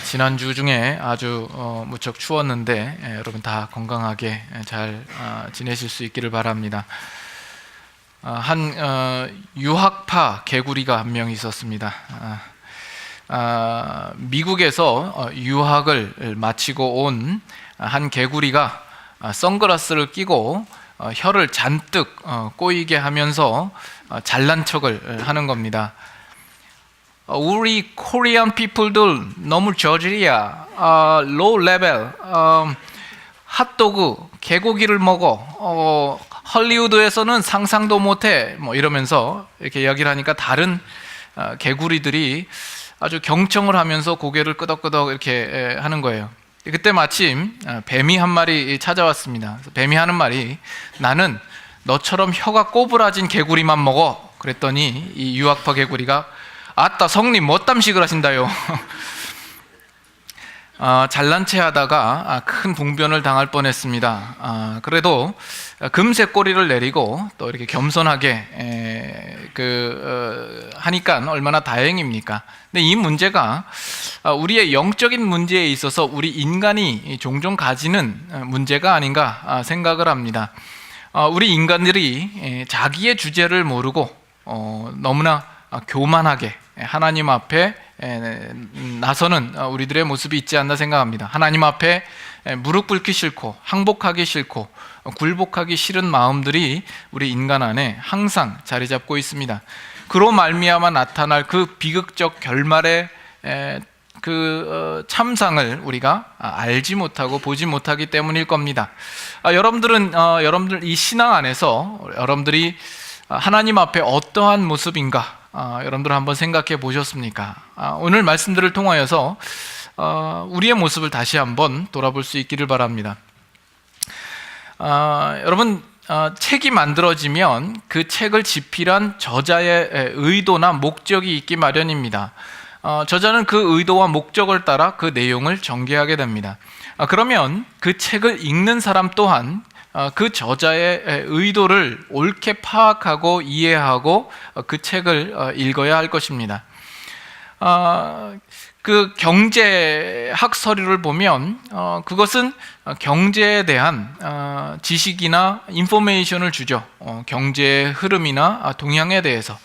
지난주 중에 아주 무척 추웠는데 여러분 다 건강하게 잘 지내실 수 있기를 바랍니다. 한 유학파 개구리가 한 명 있었습니다. 미국에서 유학을 마치고 온 한 개구리가 선글라스를 끼고 혀를 잔뜩 꼬이게 하면서 잘난 척을 하는 겁니다. 우리 코리안 피플들 너무 저질이야. 로우 레벨. 핫도그, 개고기를 먹어. 헐리우드에서는 상상도 못해. 뭐 이러면서 이렇게 이야기를 하니까 다른 개구리들이 아주 경청을 하면서 고개를 끄덕끄덕 이렇게 하는 거예요. 그때 마침 뱀이 한 마리 찾아왔습니다. 뱀이 하는 말이, 나는 너처럼 혀가 꼬부라진 개구리만 먹어. 그랬더니 이 유학파 개구리가, 아따 성님 멋담식을 하신다요. 잘난 체 하다가 큰 봉변을 당할 뻔했습니다. 그래도 금세 꼬리를 내리고 또 이렇게 겸손하게 하니까 얼마나 다행입니까? 근데 이 문제가 우리의 영적인 문제에 있어서 우리 인간이 종종 가지는 문제가 아닌가 생각을 합니다. 우리 인간들이 자기의 주제를 모르고 너무나 교만하게 하나님 앞에 나서는 우리들의 모습이 있지 않나 생각합니다. 하나님 앞에 무릎 꿇기 싫고 항복하기 싫고 굴복하기 싫은 마음들이 우리 인간 안에 항상 자리 잡고 있습니다. 그로 말미암아 나타날 그 비극적 결말의 참상을 우리가 알지 못하고 보지 못하기 때문일 겁니다. 여러분들 이 신앙 안에서 여러분들이 하나님 앞에 어떠한 모습인가 여러분들 한번 생각해 보셨습니까? 오늘 말씀들을 통하여서 우리의 모습을 다시 한번 돌아볼 수 있기를 바랍니다. 여러분, 책이 만들어지면 그 책을 집필한 저자의 의도나 목적이 있기 마련입니다. 저자는 그 의도와 목적을 따라 그 내용을 전개하게 됩니다. 그러면 그 책을 읽는 사람 또한 그 저자의 의도를 옳게 파악하고 이해하고 그 책을 읽어야 할 것입니다. 그 경제학 서류를 보면 그것은 경제에 대한 지식이나 인포메이션을 주죠. 경제의 흐름이나 동향에 대해서.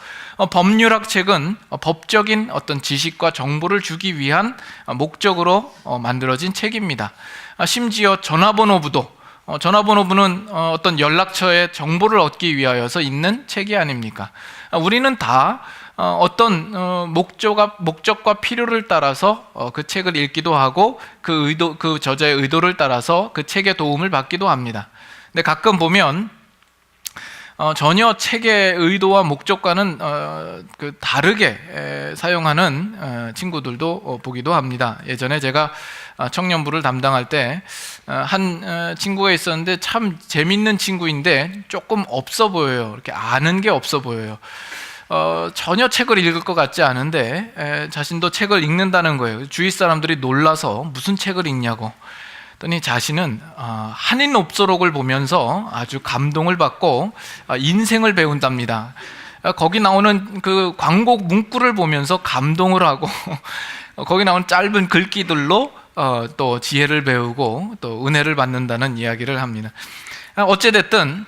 법률학 책은 법적인 어떤 지식과 정보를 주기 위한 목적으로 만들어진 책입니다. 심지어 전화번호부는 어떤 연락처의 정보를 얻기 위하여서 있는 책이 아닙니까? 우리는 다 어떤 목적과 필요를 따라서 그 책을 읽기도 하고 그 저자의 의도를 따라서 그 책의 도움을 받기도 합니다. 근데 가끔 보면 전혀 책의 의도와 목적과는 다르게 사용하는 친구들도 보기도 합니다. 예전에 제가 청년부를 담당할 때 한 친구가 있었는데 참 재밌는 친구인데 조금 없어 보여요. 이렇게 아는 게 없어 보여요. 전혀 책을 읽을 것 같지 않은데 자신도 책을 읽는다는 거예요. 주위 사람들이 놀라서 무슨 책을 읽냐고. 그랬더니 자신은 한인옵소록을 보면서 아주 감동을 받고 인생을 배운답니다. 거기 나오는 그 광고 문구를 보면서 감동을 하고 거기 나오는 짧은 글귀들로 또 지혜를 배우고 또 은혜를 받는다는 이야기를 합니다. 어찌됐든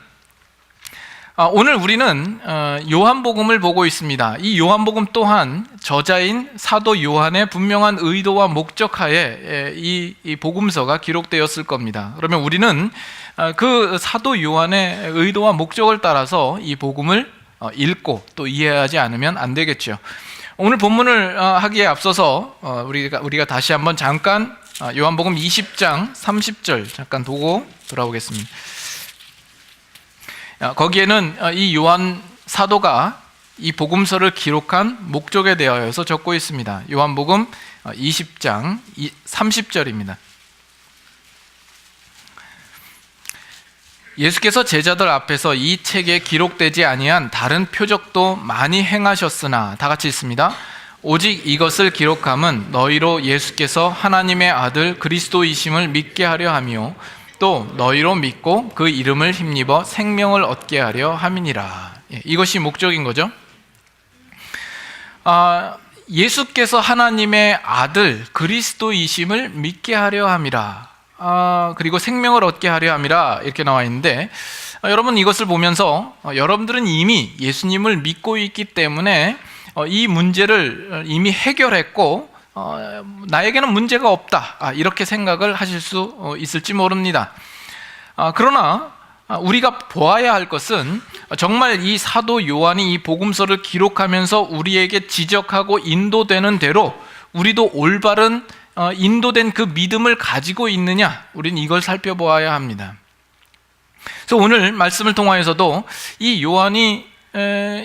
오늘 우리는 요한복음을 보고 있습니다. 이 요한복음 또한 저자인 사도 요한의 분명한 의도와 목적하에 이 복음서가 기록되었을 겁니다. 그러면 우리는 그 사도 요한의 의도와 목적을 따라서 이 복음을 읽고 또 이해하지 않으면 안 되겠죠. 오늘 본문을 하기에 앞서서 우리가 다시 한번 잠깐 요한복음 20장 30절 잠깐 보고 돌아오겠습니다. 거기에는 이 요한 사도가 이 복음서를 기록한 목적에 대하여서 적고 있습니다. 요한복음 20장 30절입니다. 예수께서 제자들 앞에서 이 책에 기록되지 아니한 다른 표적도 많이 행하셨으나, 다 같이 있습니다. 오직 이것을 기록함은 너희로 예수께서 하나님의 아들 그리스도이심을 믿게 하려 하며 또 너희로 믿고 그 이름을 힘입어 생명을 얻게 하려 함이니라. 이것이 목적인 거죠. 예수께서 하나님의 아들 그리스도이심을 믿게 하려 함이라. 그리고 생명을 얻게 하려 함이라 이렇게 나와 있는데, 여러분 이것을 보면서 여러분들은 이미 예수님을 믿고 있기 때문에 이 문제를 이미 해결했고 나에게는 문제가 없다, 이렇게 생각을 하실 수 있을지 모릅니다. 그러나 우리가 보아야 할 것은 정말 이 사도 요한이 이 복음서를 기록하면서 우리에게 지적하고 인도되는 대로 우리도 올바른 인도된 그 믿음을 가지고 있느냐, 우리는 이걸 살펴보아야 합니다. 그래서 오늘 말씀을 통하여서도 이 요한이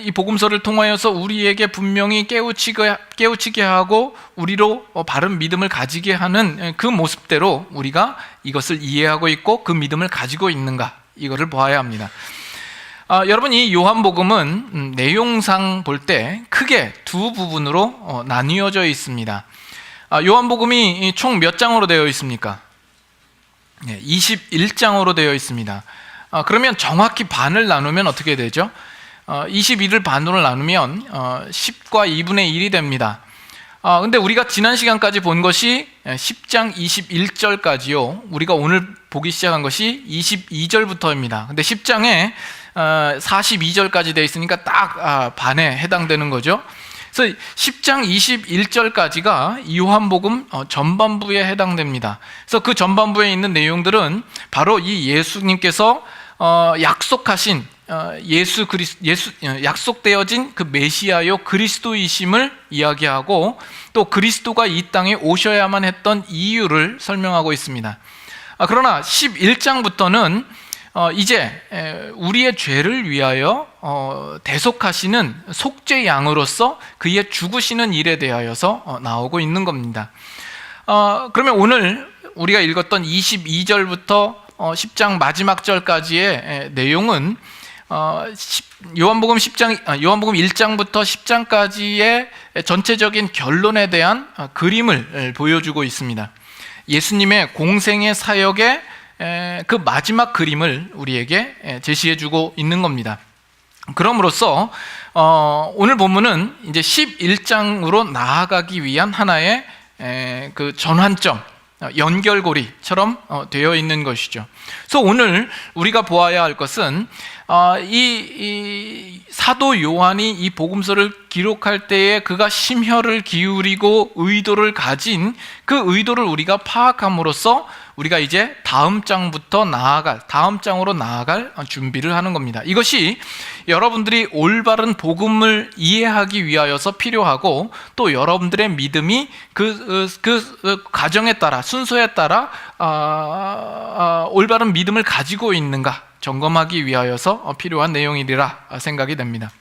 이 복음서를 통하여서 우리에게 분명히 깨우치게 하고 우리로 바른 믿음을 가지게 하는 그 모습대로 우리가 이것을 이해하고 있고 그 믿음을 가지고 있는가, 이거를 보아야 합니다. 여러분, 이 요한복음은 내용상 볼 때 크게 두 부분으로 나뉘어져 있습니다. 요한복음이 총 몇 장으로 되어 있습니까? 21장으로 되어 있습니다. 그러면 정확히 반을 나누면 어떻게 되죠? 21을 반으로 나누면 10과 2분의 1이 됩니다. 근데 우리가 지난 시간까지 본 것이 10장 21절까지요. 우리가 오늘 보기 시작한 것이 22절부터입니다. 근데 10장에 42절까지 되어 있으니까 딱 반에 해당되는 거죠. 그래서 10장 21절까지가 이 요한복음 전반부에 해당됩니다. 그래서 그 전반부에 있는 내용들은 바로 이 예수님께서 약속하신 약속되어진 그 메시아요 그리스도이심을 이야기하고 또 그리스도가 이 땅에 오셔야만 했던 이유를 설명하고 있습니다. 그러나 11장부터는 이제 우리의 죄를 위하여 대속하시는 속죄 양으로서 그의 죽으시는 일에 대하여서 나오고 있는 겁니다. 그러면 오늘 우리가 읽었던 22절부터 10장 마지막 절까지의 내용은 요한복음 1장부터 10장까지의 전체적인 결론에 대한 그림을 보여주고 있습니다. 예수님의 공생의 사역의 그 마지막 그림을 우리에게 제시해주고 있는 겁니다. 그럼으로써 오늘 본문은 이제 11장으로 나아가기 위한 하나의 그 전환점, 연결고리처럼 되어 있는 것이죠. 그래서 오늘 우리가 보아야 할 것은 이 사도 요한이 이 복음서를 기록할 때에 그가 심혈을 기울이고 의도를 가진 그 의도를 우리가 파악함으로써 우리가 이제 다음 장으로 나아갈 준비를 하는 겁니다. 이것이 여러분들이 올바른 복음을 이해하기 위하여서 필요하고 또 여러분들의 믿음이 그 과정에 따라 순서에 따라 올바른 믿음을 가지고 있는가 점검하기 위하여서 필요한 내용이리라 생각이 됩니다.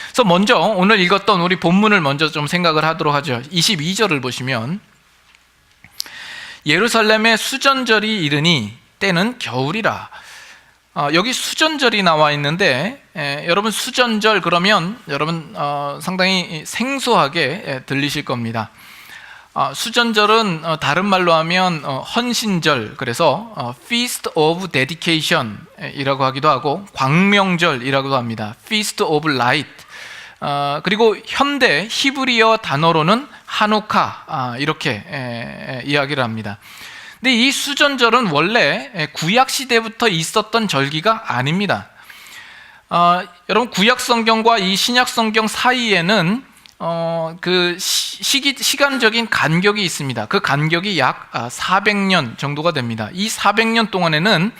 그래서 먼저 오늘 읽었던 우리 본문을 먼저 좀 생각을 하도록 하죠. 22절을 보시면 예루살렘에 수전절이 이르니 때는 겨울이라. 여기 수전절이 나와 있는데 여러분 수전절 그러면 여러분 상당히 생소하게 들리실 겁니다. 수전절은 다른 말로 하면 헌신절, 그래서 Feast of Dedication 이라고 하기도 하고 광명절이라고도 합니다. Feast of Light. 그리고 현대 히브리어 단어로는 하누카 이렇게 이야기를 합니다. 근데 이 수전절은 원래 구약 시대부터 있었던 절기가 아닙니다. 여러분 구약 성경과 이 신약 성경 사이에는 그 시간적인 간격이 있습니다. 그 간격이 약 400년 정도가 됩니다. 이 400년 동안에는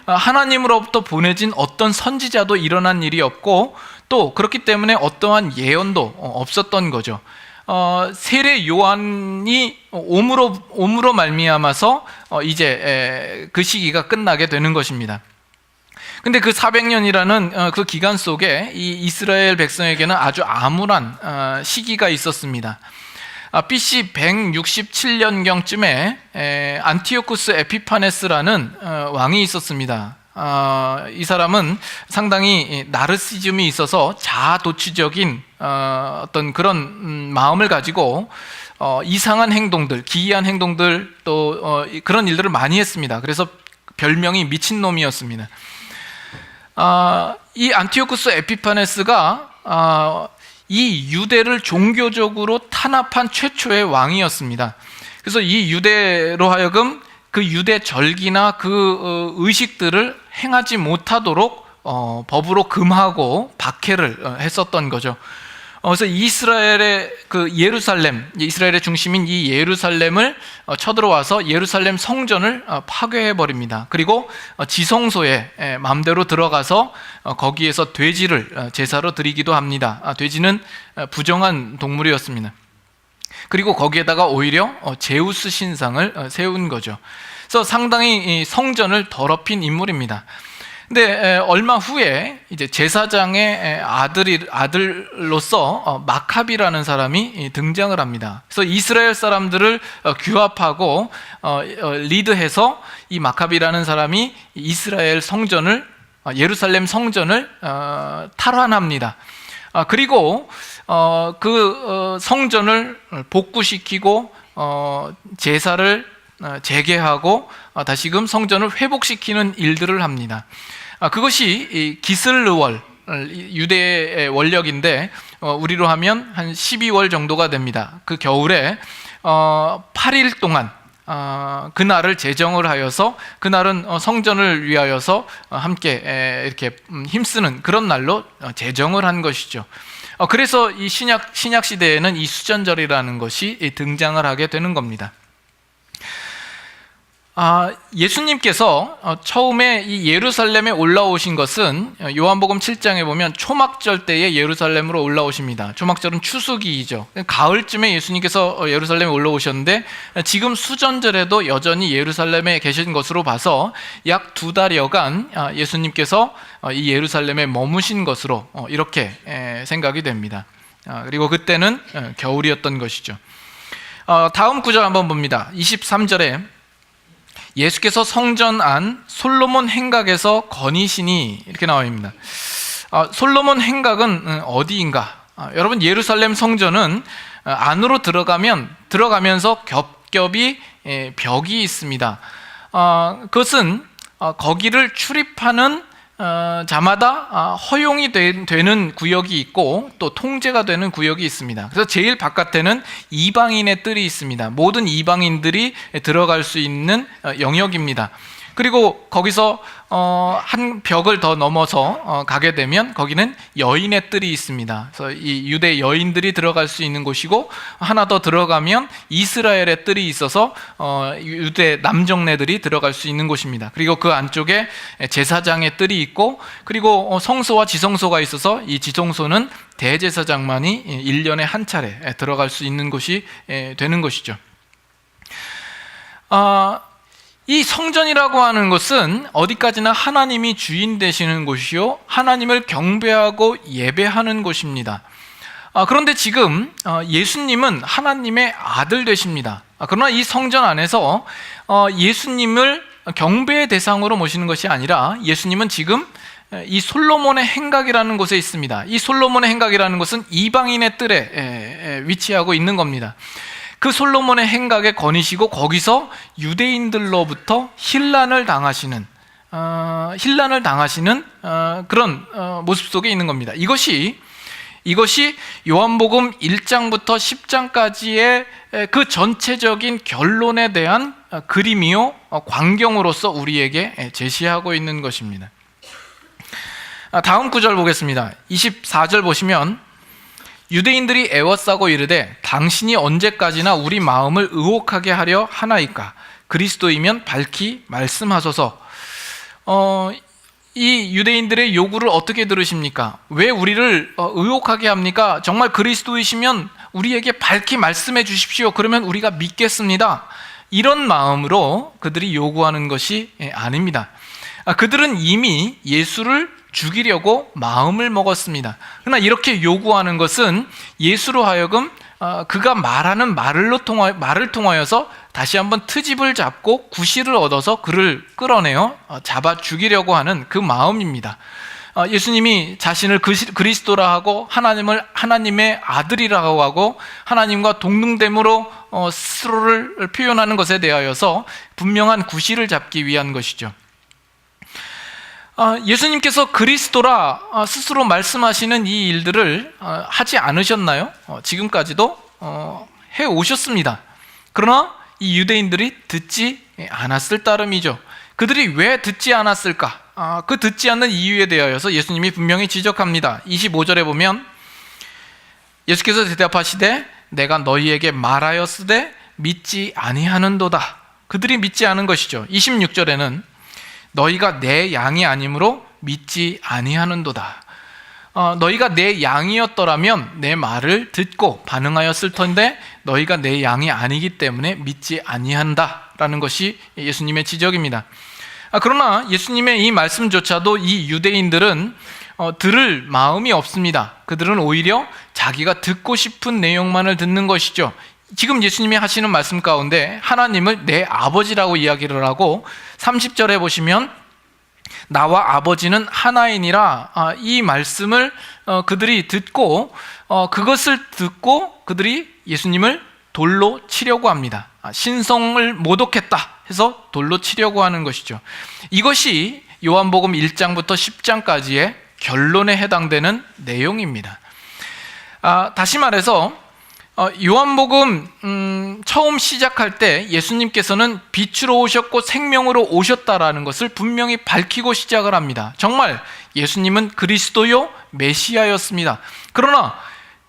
하나님으로부터 보내진 어떤 선지자도 일어난 일이 없고 또 그렇기 때문에 어떠한 예언도 없었던 거죠. 세례 요한이 옴으로 말미암아서 이제 그 시기가 끝나게 되는 것입니다. 근데 그 400년이라는 그 기간 속에 이 이스라엘 백성에게는 아주 암울한 시기가 있었습니다. BC 167년경쯤에 안티오쿠스 에피파네스라는 왕이 있었습니다. 이 사람은 상당히 나르시즘이 있어서 자아도취적인 어떤 그런 마음을 가지고 이상한 행동들, 기이한 행동들 또 그런 일들을 많이 했습니다. 그래서 별명이 미친놈이었습니다. 이 안티오쿠스 에피파네스가 이 유대를 종교적으로 탄압한 최초의 왕이었습니다. 그래서 이 유대로 하여금 그 유대 절기나 그 의식들을 행하지 못하도록 법으로 금하고 박해를 했었던 거죠. 그래서 이스라엘의 그 예루살렘, 이스라엘의 중심인 이 예루살렘을 쳐들어와서 예루살렘 성전을 파괴해 버립니다. 그리고 지성소에 마음대로 들어가서 거기에서 돼지를 제사로 드리기도 합니다. 돼지는 부정한 동물이었습니다. 그리고 거기에다가 오히려 제우스 신상을 세운 거죠. 그래서 상당히 성전을 더럽힌 인물입니다. 근데 얼마 후에 이제 제사장의 아들로서 마카비라는 사람이 등장을 합니다. 그래서 이스라엘 사람들을 규합하고 리드해서 이 마카비라는 사람이 이스라엘 성전을, 예루살렘 성전을 탈환합니다. 그리고 그 성전을 복구시키고 제사를 재개하고 다시금 성전을 회복시키는 일들을 합니다. 그것이 기슬르월, 유대의 원력인데 우리로 하면 한 12월 정도가 됩니다. 그 겨울에 8일 동안 그날을 제정을 하여서 그날은 성전을 위하여서 함께 이렇게 힘쓰는 그런 날로 제정을 한 것이죠. 그래서 이 신약 시대에는 이 수전절이라는 것이 등장을 하게 되는 겁니다. 예수님께서 처음에 이 예루살렘에 올라오신 것은 요한복음 7장에 보면 초막절 때에 예루살렘으로 올라오십니다. 초막절은 추수기이죠. 가을쯤에 예수님께서 예루살렘에 올라오셨는데 지금 수전절에도 여전히 예루살렘에 계신 것으로 봐서 약 2달여간 예수님께서 이 예루살렘에 머무신 것으로 이렇게 생각이 됩니다. 그리고 그때는 겨울이었던 것이죠. 다음 구절 한번 봅니다. 23절에 예수께서 성전 안 솔로몬 행각에서 거니시니 이렇게 나옵니다. 솔로몬 행각은 어디인가? 여러분, 예루살렘 성전은 안으로 들어가면서 겹겹이 벽이 있습니다. 그것은 거기를 출입하는 자마다 허용이 되는 구역이 있고 또 통제가 되는 구역이 있습니다. 그래서 제일 바깥에는 이방인의 뜰이 있습니다. 모든 이방인들이 들어갈 수 있는 영역입니다. 그리고 거기서 한 벽을 더 넘어서 가게 되면 거기는 여인의 뜰이 있습니다. 그래서 이 유대 여인들이 들어갈 수 있는 곳이고, 하나 더 들어가면 이스라엘의 뜰이 있어서 유대 남정네들이 들어갈 수 있는 곳입니다. 그리고 그 안쪽에 제사장의 뜰이 있고, 그리고 성소와 지성소가 있어서 이 지성소는 대제사장만이 1년에 한 차례 들어갈 수 있는 곳이 되는 것이죠. 이 성전이라고 하는 것은 어디까지나 하나님이 주인 되시는 곳이요, 하나님을 경배하고 예배하는 곳입니다. 그런데 지금 예수님은 하나님의 아들 되십니다. 그러나 이 성전 안에서 예수님을 경배의 대상으로 모시는 것이 아니라 예수님은 지금 이 솔로몬의 행각이라는 곳에 있습니다. 이 솔로몬의 행각이라는 것은 이방인의 뜰에 위치하고 있는 겁니다. 그 솔로몬의 행각에 거니시고 거기서 유대인들로부터 힐난을 당하시는 그런 모습 속에 있는 겁니다. 이것이 요한복음 1장부터 10장까지의 그 전체적인 결론에 대한 그림이요 광경으로서 우리에게 제시하고 있는 것입니다. 다음 구절 보겠습니다. 24절 보시면 유대인들이 애워싸고 이르되 당신이 언제까지나 우리 마음을 의혹하게 하려 하나이까? 그리스도이면 밝히 말씀하소서. 이 유대인들의 요구를 어떻게 들으십니까? 왜 우리를 의혹하게 합니까? 정말 그리스도이시면 우리에게 밝히 말씀해 주십시오. 그러면 우리가 믿겠습니다. 이런 마음으로 그들이 요구하는 것이 아닙니다. 그들은 이미 예수를 죽이려고 마음을 먹었습니다. 그러나 이렇게 요구하는 것은 예수로 하여금 그가 말하는 말을 통하여서 다시 한번 트집을 잡고 구실을 얻어서 그를 끌어내어 잡아 죽이려고 하는 그 마음입니다. 예수님이 자신을 그리스도라 하고 하나님의 아들이라고 하고 하나님과 동등됨으로 스스로를 표현하는 것에 대하여서 분명한 구실을 잡기 위한 것이죠. 예수님께서 그리스도라 스스로 말씀하시는 이 일들을 하지 않으셨나요? 지금까지도 해 오셨습니다. 그러나 이 유대인들이 듣지 않았을 따름이죠. 그들이 왜 듣지 않았을까? 그 듣지 않는 이유에 대하여서 예수님이 분명히 지적합니다. 25절에 보면 예수께서 대답하시되 내가 너희에게 말하였으되 믿지 아니하는도다. 그들이 믿지 않은 것이죠. 26절에는 너희가 내 양이 아니므로 믿지 아니하는도다. 너희가 내 양이었더라면 내 말을 듣고 반응하였을 텐데 너희가 내 양이 아니기 때문에 믿지 아니한다라는 것이 예수님의 지적입니다. 그러나 예수님의 이 말씀조차도 이 유대인들은 들을 마음이 없습니다. 그들은 오히려 자기가 듣고 싶은 내용만을 듣는 것이죠. 지금 예수님이 하시는 말씀 가운데 하나님을 내 아버지라고 이야기를 하고 30절에 보시면 나와 아버지는 하나이니라, 이 말씀을 그들이 듣고 그것을 듣고 그들이 예수님을 돌로 치려고 합니다. 신성을 모독했다 해서 돌로 치려고 하는 것이죠. 이것이 요한복음 1장부터 10장까지의 결론에 해당되는 내용입니다. 다시 말해서 요한복음 처음 시작할 때 예수님께서는 빛으로 오셨고 생명으로 오셨다라는 것을 분명히 밝히고 시작을 합니다. 정말 예수님은 그리스도요 메시아였습니다. 그러나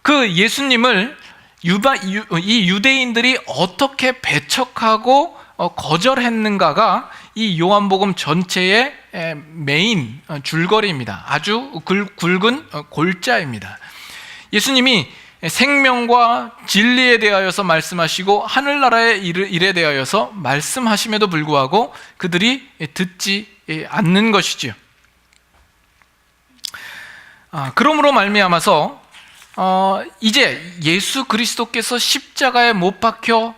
그 예수님을 이 유대인들이 어떻게 배척하고 거절했는가가 이 요한복음 전체의 메인 줄거리입니다. 아주 굵은 골자입니다. 예수님이 생명과 진리에 대하여서 말씀하시고 하늘나라의 일에 대하여서 말씀하심에도 불구하고 그들이 듣지 않는 것이지요. 그러므로 말미암아서 이제 예수 그리스도께서 십자가에 못 박혀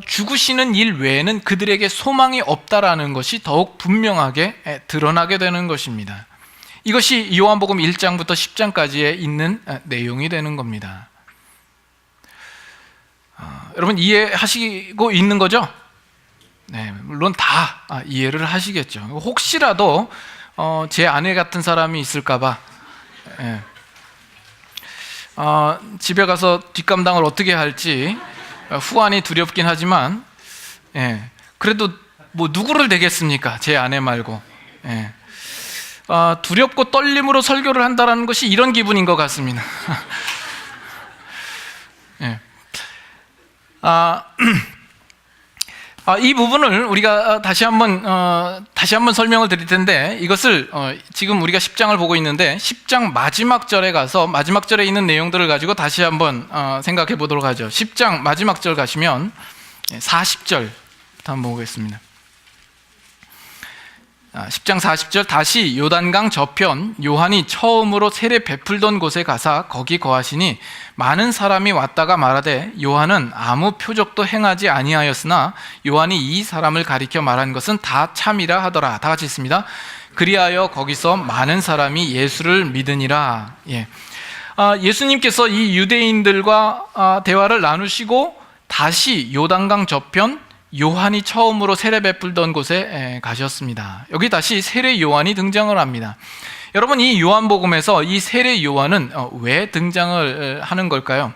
죽으시는 일 외에는 그들에게 소망이 없다라는 것이 더욱 분명하게 드러나게 되는 것입니다. 이것이 요한복음 1장부터 10장까지에 있는 내용이 되는 겁니다. 여러분 이해하시고 있는 거죠? 네, 물론 다 이해를 하시겠죠. 혹시라도 제 아내 같은 사람이 있을까봐 집에 가서 뒷감당을 어떻게 할지 후안이 두렵긴 하지만 그래도 뭐 누구를 대겠습니까? 제 아내 말고. 두렵고 떨림으로 설교를 한다는 것이 이런 기분인 것 같습니다. 이 부분을 우리가 다시 한번 설명을 드릴 텐데 이것을 지금 우리가 10장을 보고 있는데 10장 마지막 절에 가서 마지막 절에 있는 내용들을 가지고 다시 한번 생각해 보도록 하죠. 10장 마지막 절 가시면 40절 한번 보겠습니다. 10장 40절 다시 요단강 저편 요한이 처음으로 세례 베풀던 곳에 가사 거기 거하시니 많은 사람이 왔다가 말하되 요한은 아무 표적도 행하지 아니하였으나 요한이 이 사람을 가리켜 말한 것은 다 참이라 하더라. 다 같이 있습니다. 그리하여 거기서 많은 사람이 예수를 믿으니라. 예수님께서 이 유대인들과 대화를 나누시고 다시 요단강 저편 요한이 처음으로 세례 베풀던 곳에 가셨습니다. 여기 다시 세례 요한이 등장을 합니다. 여러분 이 요한복음에서 이 세례 요한은 왜 등장을 하는 걸까요?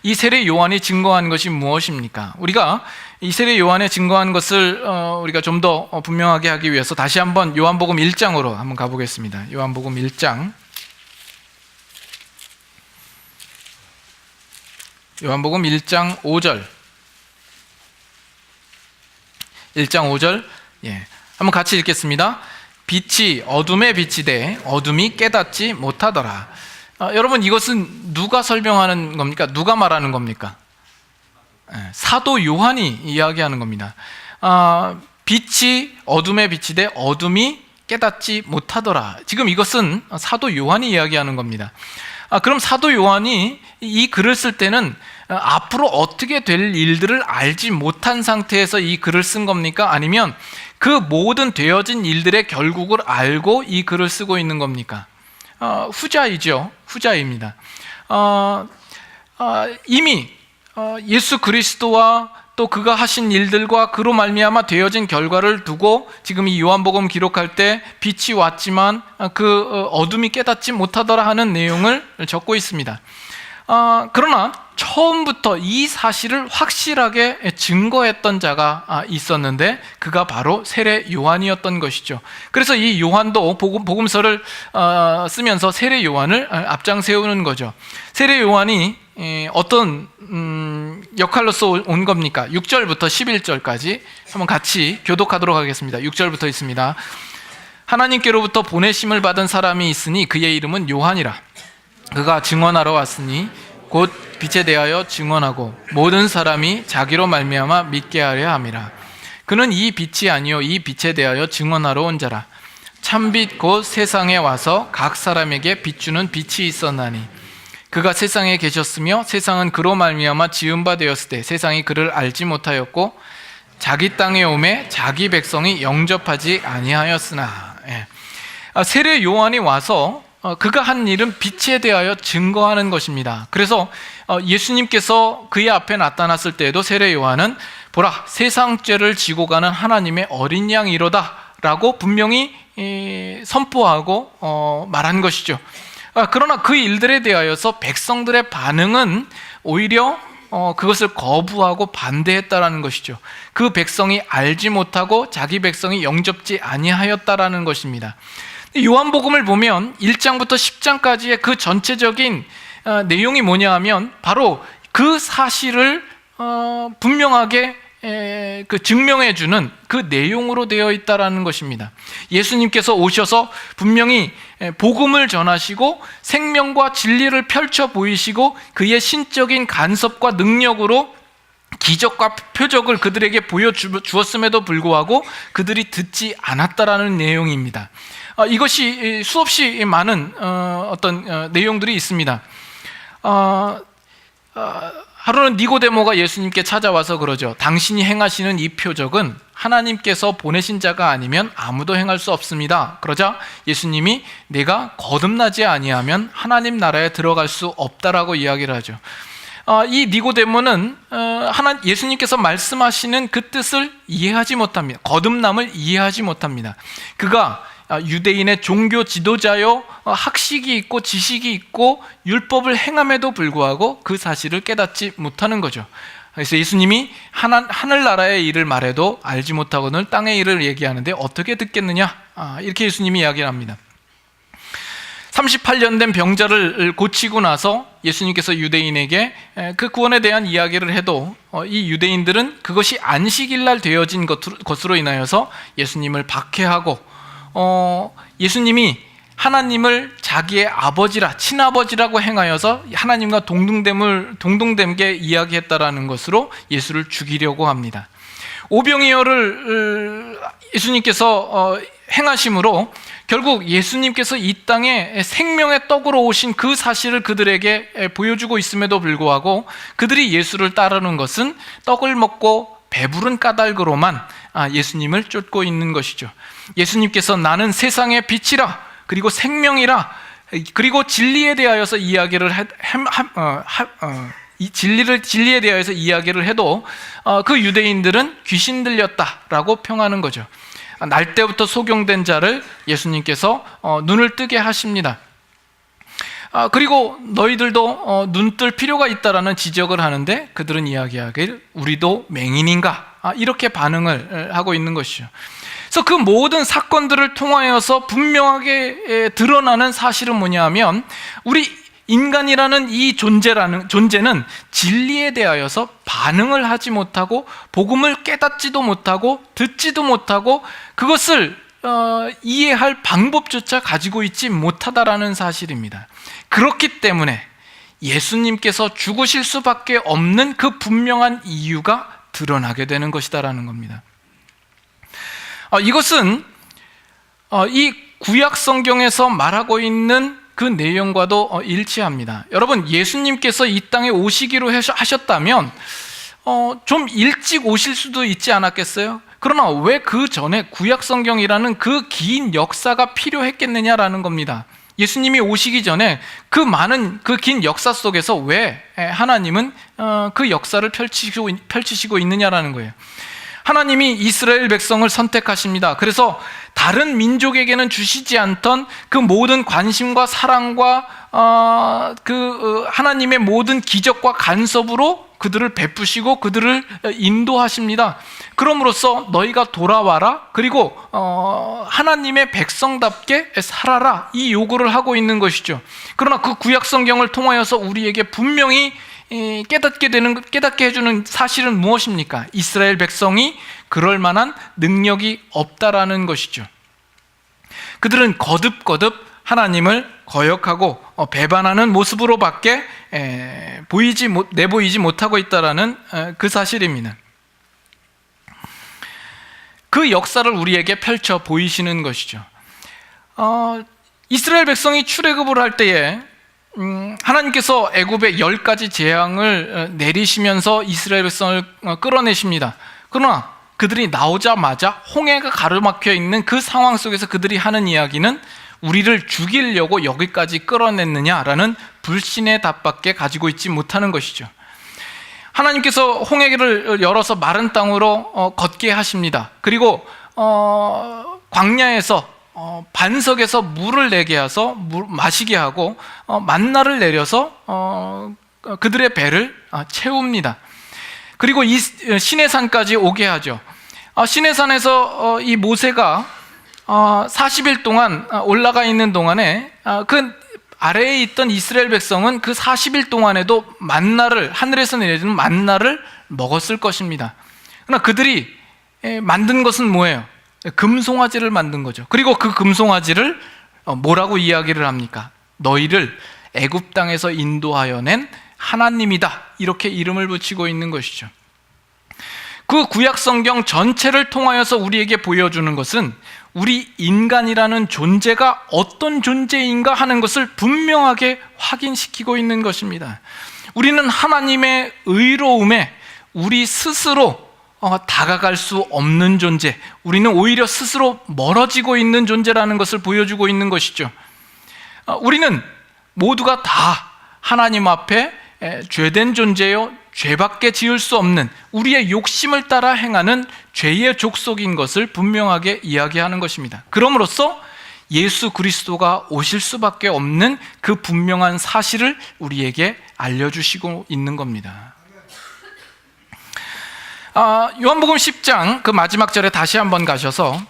이 세례 요한이 증거한 것이 무엇입니까? 우리가 이 세례 요한의 증거한 것을 우리가 좀 더 분명하게 하기 위해서 다시 한번 요한복음 1장으로 한번 가보겠습니다. 요한복음 1장 요한복음 1장 5절 1장 5절 한번 같이 읽겠습니다. 빛이 어둠에 비치되 어둠이 깨닫지 못하더라. 여러분 이것은 누가 설명하는 겁니까? 누가 말하는 겁니까? 사도 요한이 이야기하는 겁니다. 빛이 어둠에 비치되 어둠이 깨닫지 못하더라. 지금 이것은 사도 요한이 이야기하는 겁니다. 그럼 사도 요한이 이 글을 쓸 때는 앞으로 어떻게 될 일들을 알지 못한 상태에서 이 글을 쓴 겁니까? 아니면 그 모든 되어진 일들의 결국을 알고 이 글을 쓰고 있는 겁니까? 후자이죠. 후자입니다. 이미 예수 그리스도와 또 그가 하신 일들과 그로 말미암아 되어진 결과를 두고 지금 이 요한복음 기록할 때 빛이 왔지만 그 어둠이 깨닫지 못하더라 하는 내용을 적고 있습니다. 그러나 처음부터 이 사실을 확실하게 증거했던 자가 있었는데 그가 바로 세례 요한이었던 것이죠. 그래서 이 요한도 복음서를 쓰면서 세례 요한을 앞장 세우는 거죠. 세례 요한이 어떤 역할로서 온 겁니까? 6절부터 11절까지 한번 같이 교독하도록 하겠습니다. 6절부터 있습니다. 하나님께로부터 보내심을 받은 사람이 있으니 그의 이름은 요한이라. 그가 증언하러 왔으니 곧 빛에 대하여 증언하고 모든 사람이 자기로 말미암아 믿게 하려 함이라. 그는 이 빛이 아니요 이 빛에 대하여 증언하러 온 자라. 참빛 곧 세상에 와서 각 사람에게 비추는 빛이 있었나니 그가 세상에 계셨으며 세상은 그로 말미암아 지은 바 되었을 때 세상이 그를 알지 못하였고 자기 땅에 오매 자기 백성이 영접하지 아니하였으나. 세례 요한이 와서 그가 한 일은 빛에 대하여 증거하는 것입니다. 그래서 예수님께서 그의 앞에 나타났을 때에도 세례 요한은 보라 세상 죄를 지고 가는 하나님의 어린 양이로다 라고 분명히 선포하고 말한 것이죠. 그러나 그 일들에 대하여서 백성들의 반응은 오히려 그것을 거부하고 반대했다라는 것이죠. 그 백성이 알지 못하고 자기 백성이 영접지 아니하였다라는 것입니다. 요한복음을 보면 1장부터 10장까지의 그 전체적인 내용이 뭐냐 하면 바로 그 사실을 분명하게 증명해주는 그 내용으로 되어 있다라는 것입니다. 예수님께서 오셔서 분명히 복음을 전하시고 생명과 진리를 펼쳐 보이시고 그의 신적인 간섭과 능력으로 기적과 표적을 그들에게 보여주었음에도 불구하고 그들이 듣지 않았다라는 내용입니다. 이것이 수없이 많은 어떤 내용들이 있습니다. 하루는 니고데모가 예수님께 찾아와서 그러죠. 당신이 행하시는 이 표적은 하나님께서 보내신 자가 아니면 아무도 행할 수 없습니다. 그러자 예수님이 내가 거듭나지 아니하면 하나님 나라에 들어갈 수 없다라고 이야기를 하죠. 이 니고데모는 예수님께서 말씀하시는 그 뜻을 이해하지 못합니다. 거듭남을 이해하지 못합니다. 그가 유대인의 종교 지도자요, 학식이 있고 지식이 있고 율법을 행함에도 불구하고 그 사실을 깨닫지 못하는 거죠. 그래서 예수님이 하늘나라의 일을 말해도 알지 못하고는 땅의 일을 얘기하는데 어떻게 듣겠느냐, 이렇게 예수님이 이야기를 합니다. 38년 된 병자를 고치고 나서 예수님께서 유대인에게 그 구원에 대한 이야기를 해도 이 유대인들은 그것이 안식일 날 되어진 것으로 인하여서 예수님을 박해하고 예수님이 하나님을 자기의 아버지라 친아버지라고 행하여서 하나님과 동등됨게 이야기했다라는 것으로 예수를 죽이려고 합니다. 오병이어를 예수님께서 행하심으로 결국 예수님께서 이 땅에 생명의 떡으로 오신 그 사실을 그들에게 보여주고 있음에도 불구하고 그들이 예수를 따르는 것은 떡을 먹고 배부른 까닭으로만 예수님을 쫓고 있는 것이죠. 예수님께서 나는 세상의 빛이라 그리고 생명이라 그리고 진리에 대하여서 진리에 대하여서 이야기를 해도 그 유대인들은 귀신 들렸다라고 평하는 거죠. 날 때부터 소경된 자를 예수님께서 눈을 뜨게 하십니다. 그리고 너희들도 눈 뜰 필요가 있다라는 지적을 하는데 그들은 이야기하길 우리도 맹인인가, 이렇게 반응을 하고 있는 것이죠. 그래서 그 모든 사건들을 통하여서 분명하게 드러나는 사실은 뭐냐 하면 우리 인간이라는 이 존재는 진리에 대하여서 반응을 하지 못하고 복음을 깨닫지도 못하고 듣지도 못하고 그것을 이해할 방법조차 가지고 있지 못하다라는 사실입니다. 그렇기 때문에 예수님께서 죽으실 수밖에 없는 그 분명한 이유가 드러나게 되는 것이다라는 겁니다. 이것은 이 구약 성경에서 말하고 있는 그 내용과도 일치합니다. 여러분, 예수님께서 이 땅에 오시기로 하셨다면 좀 일찍 오실 수도 있지 않았겠어요? 그러나 왜 그 전에 구약 성경이라는 그 긴 역사가 필요했겠느냐라는 겁니다. 예수님이 오시기 전에 그 많은 그 긴 역사 속에서 왜 하나님은 그 역사를 펼치시고 있느냐라는 거예요. 하나님이 이스라엘 백성을 선택하십니다. 그래서 다른 민족에게는 주시지 않던 그 모든 관심과 사랑과 하나님의 모든 기적과 간섭으로 그들을 베푸시고 그들을 인도하십니다. 그럼으로써 너희가 돌아와라, 그리고 하나님의 백성답게 살아라, 이 요구를 하고 있는 것이죠. 그러나 그 구약 성경을 통하여서 우리에게 분명히 깨닫게 해주는 사실은 무엇입니까? 이스라엘 백성이 그럴 만한 능력이 없다라는 것이죠. 그들은 거듭거듭 하나님을 거역하고 배반하는 모습으로밖에 내보이지 못하고 있다라는 그 사실입니다. 그 역사를 우리에게 펼쳐 보이시는 것이죠. 이스라엘 백성이 출애굽을 할 때에 하나님께서 애굽에 10가지 재앙을 내리시면서 이스라엘 백성을 끌어내십니다. 그러나 그들이 나오자마자 홍해가 가로막혀 있는 그 상황 속에서 그들이 하는 이야기는 우리를 죽이려고 여기까지 끌어냈느냐라는 불신의 답밖에 가지고 있지 못하는 것이죠. 하나님께서 홍해를 열어서 마른 땅으로 걷게 하십니다. 그리고 광야에서 반석에서 물을 내게 해서 마시게 하고 만나를 내려서 그들의 배를 채웁니다. 그리고 이 시내산까지 오게 하죠. 시내산에서 이 모세가 40일 동안 올라가 있는 동안에 그 아래에 있던 이스라엘 백성은 그 40일 동안에도 만나를, 하늘에서 내려주는 만나를 먹었을 것입니다. 그러나 그들이 만든 것은 뭐예요? 금송아지를 만든 거죠. 그리고 그 금송아지를 뭐라고 이야기를 합니까? 너희를 애굽 땅에서 인도하여 낸 하나님이다, 이렇게 이름을 붙이고 있는 것이죠. 그 구약 성경 전체를 통하여서 우리에게 보여주는 것은 우리 인간이라는 존재가 어떤 존재인가 하는 것을 분명하게 확인시키고 있는 것입니다. 우리는 하나님의 의로움에 우리 스스로 다가갈 수 없는 존재, 우리는 오히려 스스로 멀어지고 있는 존재라는 것을 보여주고 있는 것이죠. 우리는 모두가 다 하나님 앞에 죄된 존재요, 죄밖에 지을 수 없는 우리의 욕심을 따라 행하는 죄의 족속인 것을 분명하게 이야기하는 것입니다. 그럼으로써 예수 그리스도가 오실 수밖에 없는 그 분명한 사실을 우리에게 알려주시고 있는 겁니다. 요한복음 10장 그 마지막 절에 다시 한번 가셔서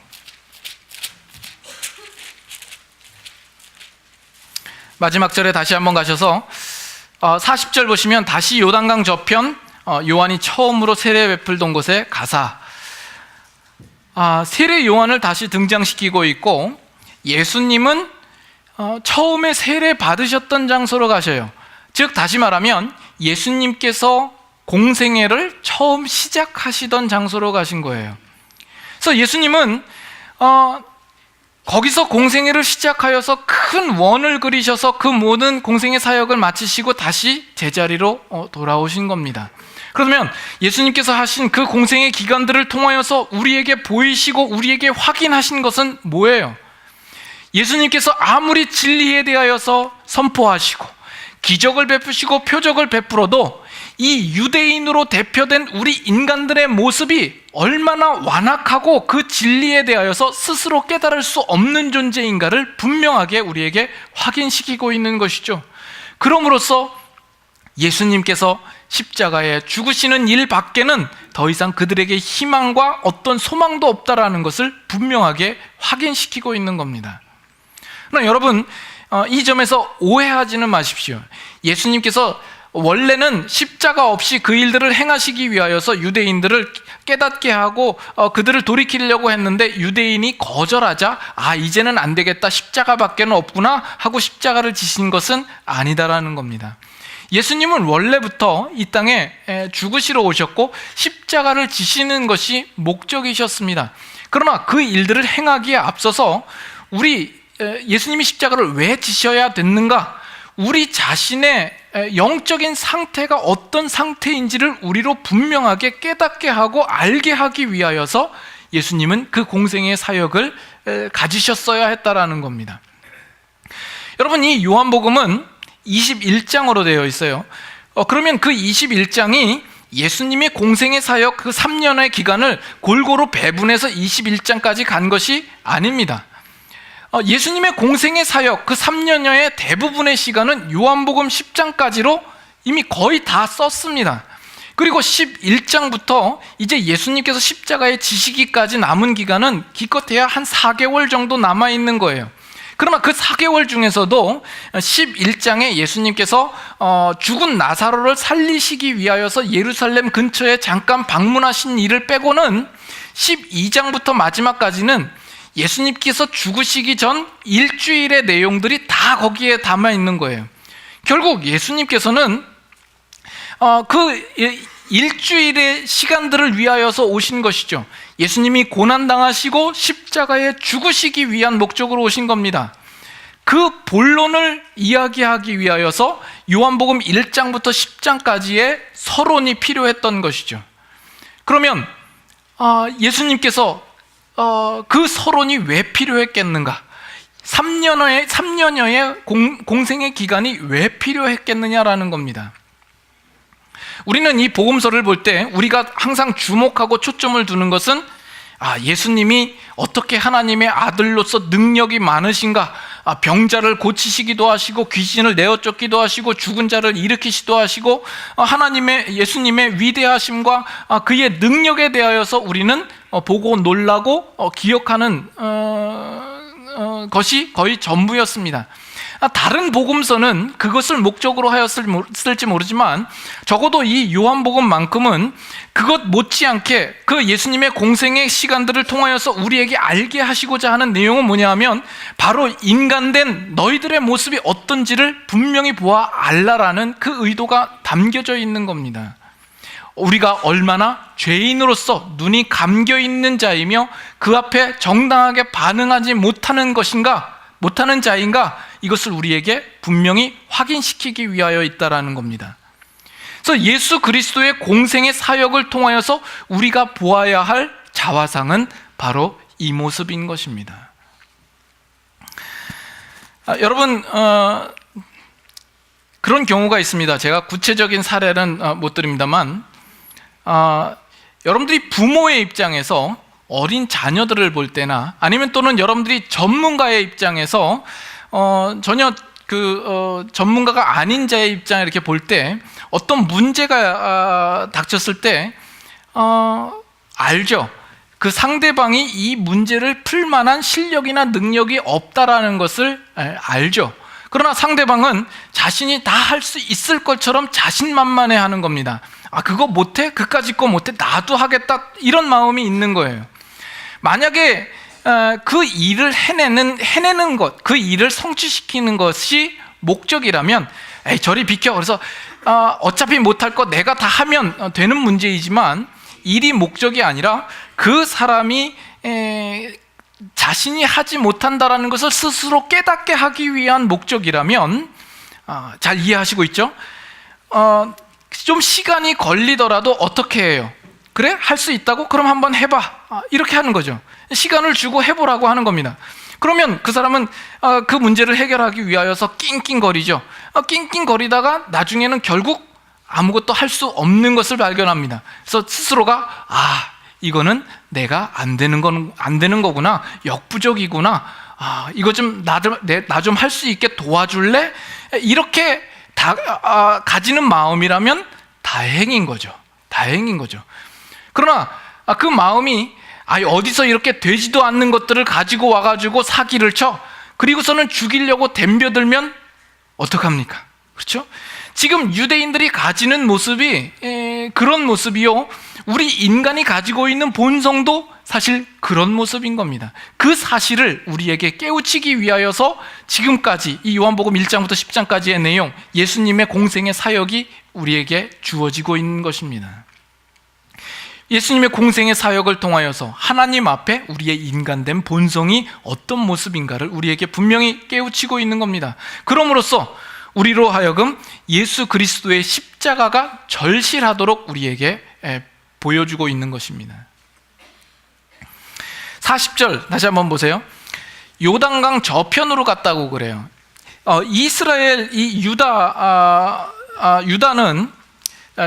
마지막 절에 다시 한번 가셔서 40절 보시면 다시 요단강 저편 요한이 처음으로 세례 베풀던 곳에 가사 세례 요한을 다시 등장시키고 있고, 예수님은 처음에 세례 받으셨던 장소로 가셔요. 즉 다시 말하면 예수님께서 공생애를 처음 시작하시던 장소로 가신 거예요. 그래서 예수님은 거기서 공생애를 시작하여서 큰 원을 그리셔서 그 모든 공생애 사역을 마치시고 다시 제자리로 돌아오신 겁니다. 그러면 예수님께서 하신 그 공생애 기간들을 통하여서 우리에게 보이시고 우리에게 확인하신 것은 뭐예요? 예수님께서 아무리 진리에 대하여서 선포하시고 기적을 베푸시고 표적을 베풀어도 이 유대인으로 대표된 우리 인간들의 모습이 얼마나 완악하고 그 진리에 대하여서 스스로 깨달을 수 없는 존재인가를 분명하게 우리에게 확인시키고 있는 것이죠. 그럼으로써 예수님께서 십자가에 죽으시는 일 밖에는 더 이상 그들에게 희망과 어떤 소망도 없다라는 것을 분명하게 확인시키고 있는 겁니다. 그러나 여러분, 이 점에서 오해하지는 마십시오. 예수님께서 원래는 십자가 없이 그 일들을 행하시기 위하여서 유대인들을 깨닫게 하고 그들을 돌이키려고 했는데 유대인이 거절하자 이제는 안 되겠다, 십자가밖에는 없구나 하고 십자가를 지신 것은 아니다라는 겁니다. 예수님은 원래부터 이 땅에 죽으시러 오셨고 십자가를 지시는 것이 목적이셨습니다. 그러나 그 일들을 행하기에 앞서서 예수님이 십자가를 왜 지셔야 됐는가? 우리 자신의 영적인 상태가 어떤 상태인지를 우리로 분명하게 깨닫게 하고 알게 하기 위하여서 예수님은 그 공생의 사역을 가지셨어야 했다라는 겁니다. 여러분, 이 요한복음은 21장으로 되어 있어요. 그러면 그 21장이 예수님의 공생의 사역 그 3년의 기간을 골고루 배분해서 21장까지 간 것이 아닙니다. 예수님의 공생의 사역 그 3년여의 대부분의 시간은 요한복음 10장까지로 이미 거의 다 썼습니다. 그리고 11장부터 이제 예수님께서 십자가에 지시기까지 남은 기간은 기껏해야 한 4개월 정도 남아있는 거예요. 그러나 그 4개월 중에서도 11장에 예수님께서 죽은 나사로를 살리시기 위하여서 예루살렘 근처에 잠깐 방문하신 일을 빼고는 12장부터 마지막까지는 예수님께서 죽으시기 전 일주일의 내용들이 다 거기에 담아 있는 거예요. 결국 예수님께서는 그 일주일의 시간들을 위하여서 오신 것이죠. 예수님이 고난당하시고 십자가에 죽으시기 위한 목적으로 오신 겁니다. 그 본론을 이야기하기 위하여서 요한복음 1장부터 10장까지의 서론이 필요했던 것이죠. 그러면 예수님께서 그 서론이 왜 필요했겠는가? 3년여의 공생의 기간이 왜 필요했겠느냐라는 겁니다. 우리는 이 복음서를 볼 때 우리가 항상 주목하고 초점을 두는 것은 예수님이 어떻게 하나님의 아들로서 능력이 많으신가, 병자를 고치시기도 하시고 귀신을 내어쫓기도 하시고 죽은 자를 일으키시기도 하시고 예수님의 위대하심과 그의 능력에 대하여서 우리는 보고 놀라고 기억하는 것이 거의 전부였습니다. 다른 복음서는 그것을 목적으로 하였을지 모르지만 적어도 이 요한복음만큼은 그것 못지않게 그 예수님의 공생의 시간들을 통하여서 우리에게 알게 하시고자 하는 내용은 뭐냐 하면 바로 인간된 너희들의 모습이 어떤지를 분명히 보아 알라라는 그 의도가 담겨져 있는 겁니다. 우리가 얼마나 죄인으로서 눈이 감겨 있는 자이며 그 앞에 정당하게 반응하지 못하는 자인가, 이것을 우리에게 분명히 확인시키기 위하여 있다라는 겁니다. 그래서 예수 그리스도의 공생의 사역을 통하여서 우리가 보아야 할 자화상은 바로 이 모습인 것입니다. 여러분, 그런 경우가 있습니다. 제가 구체적인 사례는 못 드립니다만, 여러분들이 부모의 입장에서 어린 자녀들을 볼 때나 아니면 또는 여러분들이 전문가의 입장에서 전혀 전문가가 아닌 자의 입장에 이렇게 볼 때 어떤 문제가 닥쳤을 때 알죠. 그 상대방이 이 문제를 풀 만한 실력이나 능력이 없다라는 것을 알죠. 그러나 상대방은 자신이 다 할 수 있을 것처럼 자신만만해 하는 겁니다. 그거 못해? 그까짓 거 못해? 나도 하겠다, 이런 마음이 있는 거예요. 만약에 그 일을 해내는 것, 그 일을 성취시키는 것이 목적이라면 저리 비켜. 그래서 어차피 못할 거 내가 다 하면 되는 문제이지만 일이 목적이 아니라 그 사람이 자신이 하지 못한다라는 것을 스스로 깨닫게 하기 위한 목적이라면 잘 이해하시고 있죠? 좀 시간이 걸리더라도 어떻게 해요? 그래? 할 수 있다고? 그럼 한번 해봐. 이렇게 하는 거죠. 시간을 주고 해보라고 하는 겁니다. 그러면 그 사람은 그 문제를 해결하기 위하여서 낑낑거리죠. กิ้낑거리다가 나중에는 결국 아무것도 할 수 없는 것을 발견합니다. 그래서 스스로가 이거는 내가 안 되는 거구나, 역부족이구나, 이거 좀 나 좀 할 수 있게 도와줄래? 이렇게 가지는 마음이라면 다행인 거죠. 그러나 그 마음이 어디서 이렇게 되지도 않는 것들을 가지고 와가지고 사기를 쳐, 그리고서는 죽이려고 덤벼들면 어떡합니까? 그렇죠? 지금 유대인들이 가지는 모습이 그런 모습이요, 우리 인간이 가지고 있는 본성도 사실 그런 모습인 겁니다. 그 사실을 우리에게 깨우치기 위하여서 지금까지 이 요한복음 1장부터 10장까지의 내용, 예수님의 공생의 사역이 우리에게 주어지고 있는 것입니다. 예수님의 공생의 사역을 통하여서 하나님 앞에 우리의 인간된 본성이 어떤 모습인가를 우리에게 분명히 깨우치고 있는 겁니다. 그럼으로써 우리로 하여금 예수 그리스도의 십자가가 절실하도록 우리에게 보여주고 있는 것입니다. 40절 다시 한번 보세요. 요단강 저편으로 갔다고 그래요. 이스라엘 이 유다는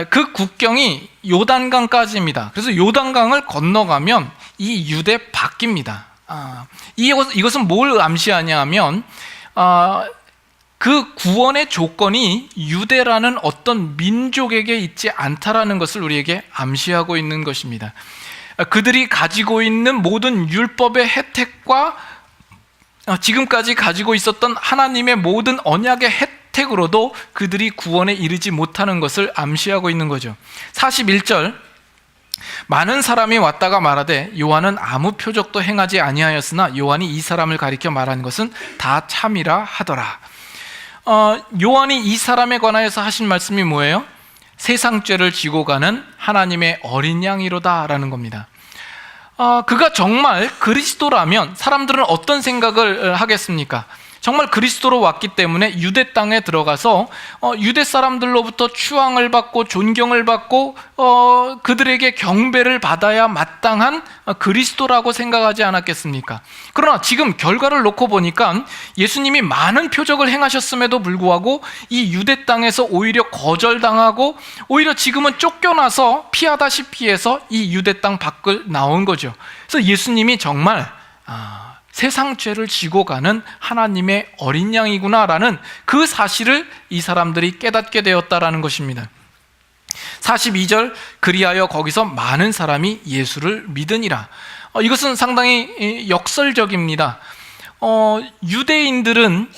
그 국경이 요단강까지입니다. 그래서 요단강을 건너가면 이 유대 바뀝니다. 이것은 뭘 암시하냐 하면 그 구원의 조건이 유대라는 어떤 민족에게 있지 않다라는 것을 우리에게 암시하고 있는 것입니다. 그들이 가지고 있는 모든 율법의 혜택과 지금까지 가지고 있었던 하나님의 모든 언약의 혜택으로도 그들이 구원에 이르지 못하는 것을 암시하고 있는 거죠. 41절, 많은 사람이 왔다가 말하되 요한은 아무 표적도 행하지 아니하였으나 요한이 이 사람을 가리켜 말한 것은 다 참이라 하더라. 요한이 이 사람에 관하여서 하신 말씀이 뭐예요? 세상 죄를 지고 가는 하나님의 어린 양이로다 라는 겁니다. 그가 정말 그리스도라면 사람들은 어떤 생각을 하겠습니까? 정말 그리스도로 왔기 때문에 유대 땅에 들어가서 유대 사람들로부터 추앙을 받고 존경을 받고 그들에게 경배를 받아야 마땅한 그리스도라고 생각하지 않았겠습니까? 그러나 지금 결과를 놓고 보니까 예수님이 많은 표적을 행하셨음에도 불구하고 이 유대 땅에서 오히려 거절당하고 오히려 지금은 쫓겨나서 피하다시피 해서 이 유대 땅 밖을 나온 거죠. 그래서 예수님이 정말 세상 죄를 지고 가는 하나님의 어린 양이구나라는 그 사실을 이 사람들이 깨닫게 되었다라는 것입니다. 42절, 그리하여 거기서 많은 사람이 예수를 믿으니라. 이것은 상당히 역설적입니다. 유대인들은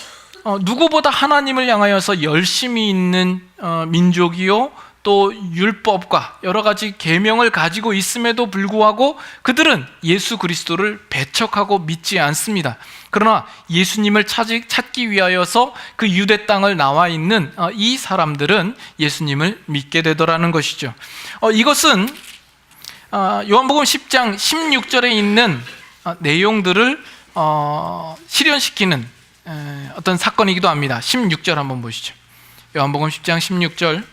누구보다 하나님을 향하여서 열심히 있는 민족이요, 또 율법과 여러 가지 계명을 가지고 있음에도 불구하고 그들은 예수 그리스도를 배척하고 믿지 않습니다. 그러나 예수님을 찾기 위하여서 그 유대 땅을 나와 있는 이 사람들은 예수님을 믿게 되더라는 것이죠. 이것은 요한복음 10장 16절에 있는 내용들을 실현시키는 어떤 사건이기도 합니다. 16절 한번 보시죠. 요한복음 10장 16절,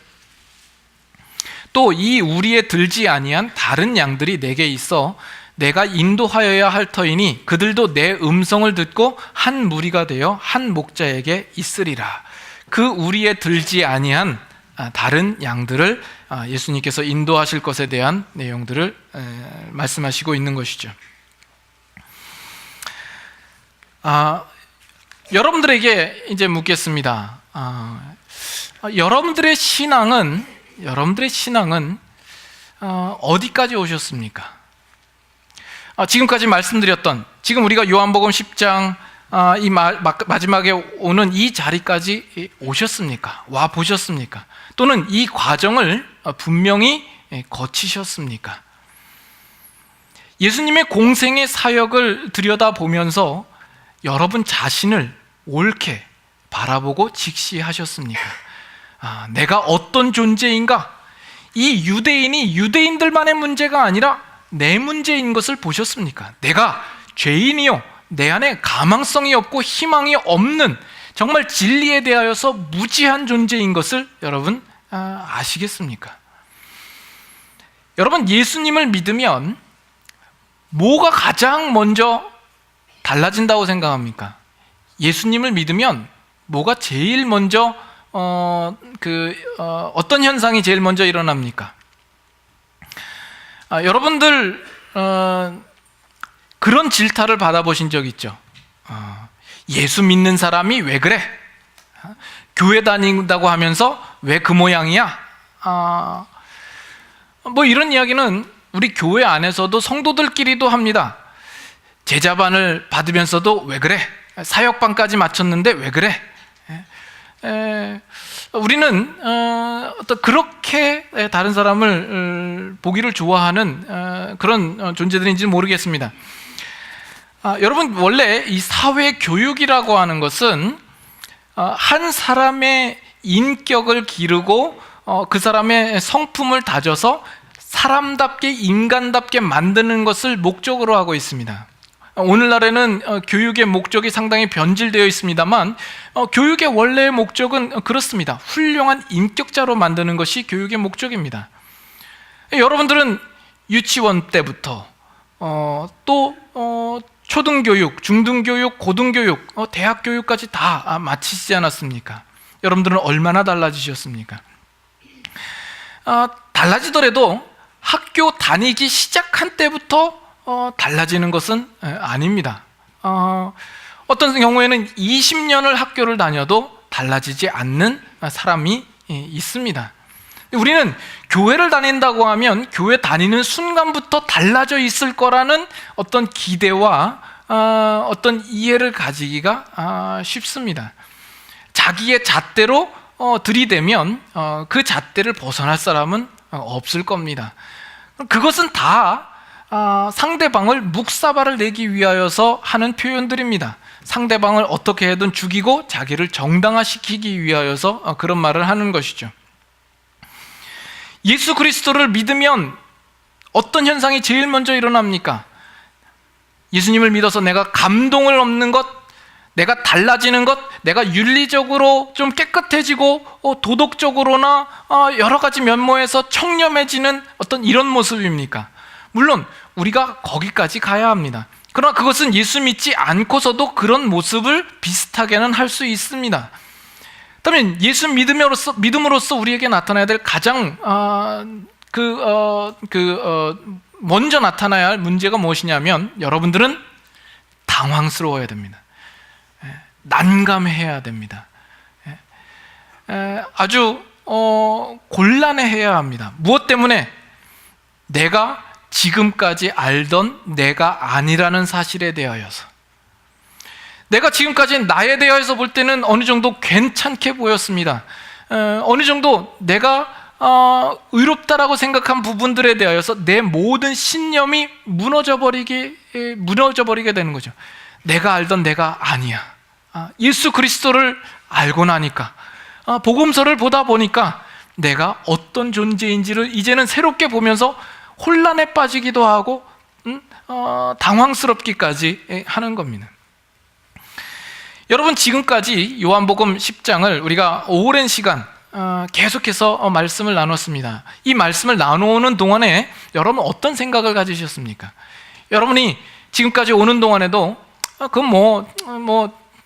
또 이 우리에 들지 아니한 다른 양들이 내게 있어 내가 인도하여야 할 터이니 그들도 내 음성을 듣고 한 무리가 되어 한 목자에게 있으리라. 그 우리에 들지 아니한 다른 양들을 예수님께서 인도하실 것에 대한 내용들을 말씀하시고 있는 것이죠. 여러분들에게 이제 묻겠습니다. 여러분들의 신앙은 어디까지 오셨습니까? 지금까지 말씀드렸던, 지금 우리가 요한복음 10장 이 마지막에 오는 이 자리까지 오셨습니까? 와 보셨습니까? 또는 이 과정을 분명히 거치셨습니까? 예수님의 공생의 사역을 들여다보면서 여러분 자신을 옳게 바라보고 직시하셨습니까? 내가 어떤 존재인가? 이 유대인이 유대인들만의 문제가 아니라 내 문제인 것을 보셨습니까? 내가 죄인이요, 내 안에 가망성이 없고 희망이 없는 정말 진리에 대하여서 무지한 존재인 것을 여러분 아시겠습니까? 여러분, 예수님을 믿으면 뭐가 가장 먼저 달라진다고 생각합니까? 예수님을 믿으면 뭐가 제일 먼저 어떤 현상이 제일 먼저 일어납니까? 여러분들 그런 질타를 받아보신 적 있죠? 예수 믿는 사람이 왜 그래? 교회 다닌다고 하면서 왜 그 모양이야? 뭐 이런 이야기는 우리 교회 안에서도 성도들끼리도 합니다. 제자반을 받으면서도 왜 그래? 사역반까지 마쳤는데 왜 그래? 우리는 어떤 그렇게 다른 사람을 보기를 좋아하는 그런 존재들인지 모르겠습니다. 여러분, 원래 이 사회 교육이라고 하는 것은 한 사람의 인격을 기르고 그 사람의 성품을 다져서 사람답게, 인간답게 만드는 것을 목적으로 하고 있습니다. 오늘날에는 교육의 목적이 상당히 변질되어 있습니다만 교육의 원래의 목적은 그렇습니다. 훌륭한 인격자로 만드는 것이 교육의 목적입니다. 여러분들은 유치원 때부터 또 초등교육, 중등교육, 고등교육, 대학교육까지 다 마치시지 않았습니까? 여러분들은 얼마나 달라지셨습니까? 달라지더라도 학교 다니기 시작한 때부터 달라지는 것은 아닙니다. 어떤 경우에는 20년을 학교를 다녀도 달라지지 않는 사람이 있습니다. 우리는 교회를 다닌다고 하면 교회 다니는 순간부터 달라져 있을 거라는 어떤 기대와 어떤 이해를 가지기가 쉽습니다. 자기의 잣대로 들이대면 그 잣대를 벗어날 사람은 없을 겁니다. 그것은 다 상대방을 묵사발을 내기 위하여서 하는 표현들입니다. 상대방을 어떻게 해든 죽이고 자기를 정당화시키기 위하여서 그런 말을 하는 것이죠. 예수 그리스도를 믿으면 어떤 현상이 제일 먼저 일어납니까? 예수님을 믿어서 내가 감동을 얻는 것, 내가 달라지는 것, 내가 윤리적으로 좀 깨끗해지고 도덕적으로나 여러 가지 면모에서 청렴해지는 어떤 이런 모습입니까? 물론 우리가 거기까지 가야 합니다. 그러나 그것은 예수 믿지 않고서도 그런 모습을 비슷하게는 할 수 있습니다. 그러면 예수 믿음으로써 우리에게 나타나야 될 가장 먼저 나타나야 할 문제가 무엇이냐면, 여러분들은 당황스러워야 됩니다. 난감해야 됩니다. 아주 곤란해해야 합니다. 무엇 때문에? 내가 지금까지 알던 내가 아니라는 사실에 대하여서. 내가 지금까지 나에 대하여서 볼 때는 어느 정도 괜찮게 보였습니다. 어느 정도 내가 의롭다라고 생각한 부분들에 대하여서 내 모든 신념이 무너져 버리게 되는 거죠. 내가 알던 내가 아니야. 예수 그리스도를 알고 나니까, 복음서를 보다 보니까 내가 어떤 존재인지를 이제는 새롭게 보면서 혼란에 빠지기도 하고 당황스럽기까지 하는 겁니다. 여러분, 지금까지 요한복음 10장을 우리가 오랜 시간 계속해서 말씀을 나눴습니다. 이 말씀을 나누는 동안에 여러분 어떤 생각을 가지셨습니까? 여러분이 지금까지 오는 동안에도 그건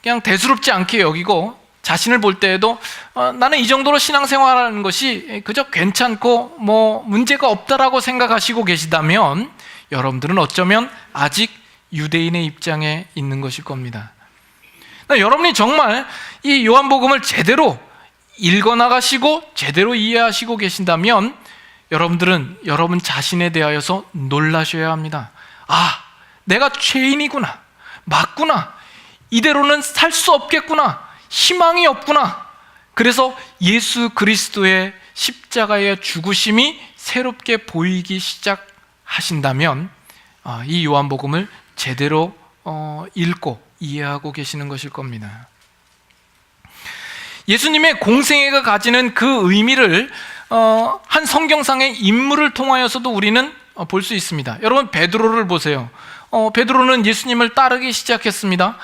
그냥 대수롭지 않게 여기고, 자신을 볼 때에도 나는 이 정도로 신앙생활하는 것이 그저 괜찮고 문제가 없다라고 생각하시고 계시다면, 여러분들은 어쩌면 아직 유대인의 입장에 있는 것일 겁니다. 여러분이 정말 이 요한복음을 제대로 읽어나가시고 제대로 이해하시고 계신다면, 여러분들은 여러분 자신에 대하여서 놀라셔야 합니다. 내가 죄인이구나, 맞구나, 이대로는 살 수 없겠구나, 희망이 없구나. 그래서 예수 그리스도의 십자가의 죽으심이 새롭게 보이기 시작하신다면 이 요한복음을 제대로 읽고 이해하고 계시는 것일 겁니다. 예수님의 공생애가 가지는 그 의미를 한 성경상의 인물을 통하여서도 우리는 볼 수 있습니다. 여러분, 베드로를 보세요. 베드로는 예수님을 따르기 시작했습니다.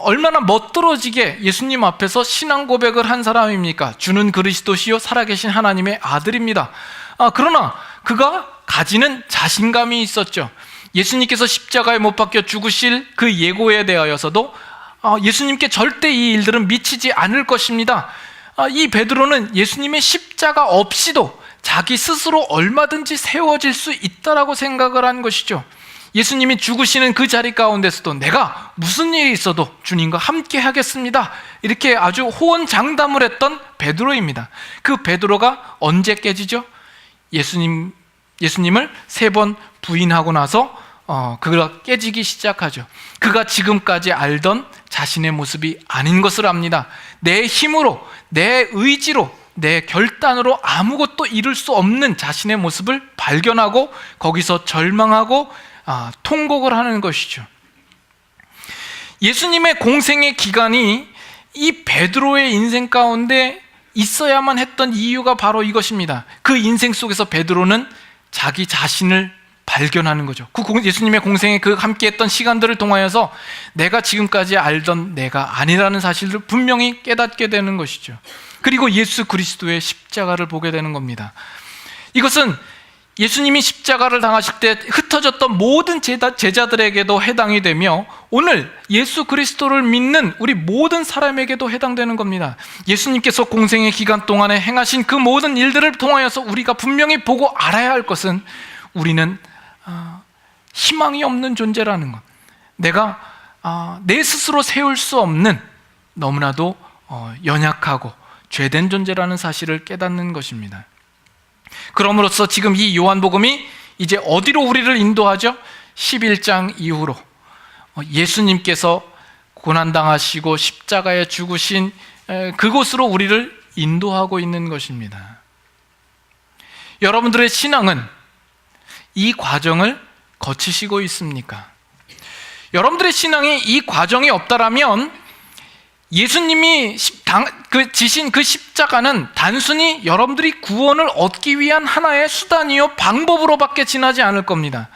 얼마나 멋들어지게 예수님 앞에서 신앙 고백을 한 사람입니까? 주는 그리스도시요 살아계신 하나님의 아들입니다. 그러나 그가 가지는 자신감이 있었죠. 예수님께서 십자가에 못 박혀 죽으실 그 예고에 대하여서도 예수님께 절대 이 일들은 미치지 않을 것입니다. 이 베드로는 예수님의 십자가 없이도 자기 스스로 얼마든지 세워질 수 있다라고 생각을 한 것이죠. 예수님이 죽으시는 그 자리 가운데서도 내가 무슨 일이 있어도 주님과 함께 하겠습니다, 이렇게 아주 호언장담을 했던 베드로입니다. 그 베드로가 언제 깨지죠? 예수님을 3번 부인하고 나서 그가 깨지기 시작하죠. 그가 지금까지 알던 자신의 모습이 아닌 것을 압니다. 내 힘으로, 내 의지로, 내 결단으로 아무것도 이룰 수 없는 자신의 모습을 발견하고 거기서 절망하고 통곡을 하는 것이죠. 예수님의 공생의 기간이 이 베드로의 인생 가운데 있어야만 했던 이유가 바로 이것입니다. 그 인생 속에서 베드로는 자기 자신을 발견하는 거죠. 예수님의 공생에 그 함께했던 시간들을 통하여서 내가 지금까지 알던 내가 아니라는 사실을 분명히 깨닫게 되는 것이죠. 그리고 예수 그리스도의 십자가를 보게 되는 겁니다. 이것은 예수님이 십자가를 당하실 때 흩어졌던 모든 제자들에게도 해당이 되며 오늘 예수 그리스도를 믿는 우리 모든 사람에게도 해당되는 겁니다. 예수님께서 공생의 기간 동안에 행하신 그 모든 일들을 통하여서 우리가 분명히 보고 알아야 할 것은 우리는 희망이 없는 존재라는 것, 내가 내 스스로 세울 수 없는 너무나도 연약하고 죄된 존재라는 사실을 깨닫는 것입니다. 그럼으로써 지금 이 요한복음이 이제 어디로 우리를 인도하죠? 11장 이후로 예수님께서 고난당하시고 십자가에 죽으신 그곳으로 우리를 인도하고 있는 것입니다. 여러분들의 신앙은 이 과정을 거치시고 있습니까? 여러분들의 신앙이 이 과정이 없다라면 예수님이 지신 그 십자가는 단순히 여러분들이 구원을 얻기 위한 하나의 수단이요 방법으로밖에 지나지 않을 겁니다.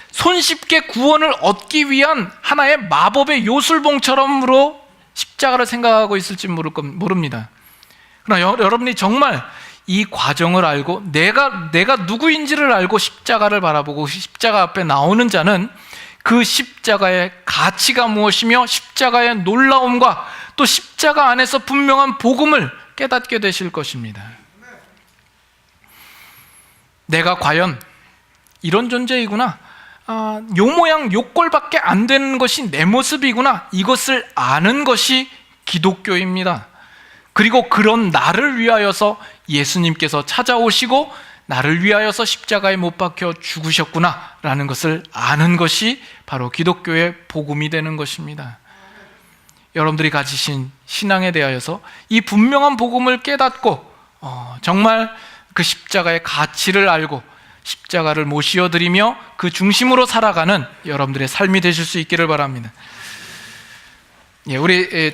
손쉽게 구원을 얻기 위한 하나의 마법의 요술봉처럼으로 십자가를 생각하고 있을지 모릅니다. 그러나 여러분이 정말 이 과정을 알고 내가 누구인지를 알고 십자가를 바라보고 십자가 앞에 나오는 자는 그 십자가의 가치가 무엇이며 십자가의 놀라움과 또 십자가 안에서 분명한 복음을 깨닫게 되실 것입니다. 내가 과연 이런 존재이구나, 요 모양 요 꼴밖에 안 되는 것이 내 모습이구나, 이것을 아는 것이 기독교입니다. 그리고 그런 나를 위하여서 예수님께서 찾아오시고 나를 위하여서 십자가에 못 박혀 죽으셨구나 라는 것을 아는 것이 바로 기독교의 복음이 되는 것입니다. 여러분들이 가지신 신앙에 대하여서 이 분명한 복음을 깨닫고 정말 그 십자가의 가치를 알고 십자가를 모시어드리며 그 중심으로 살아가는 여러분들의 삶이 되실 수 있기를 바랍니다. 우리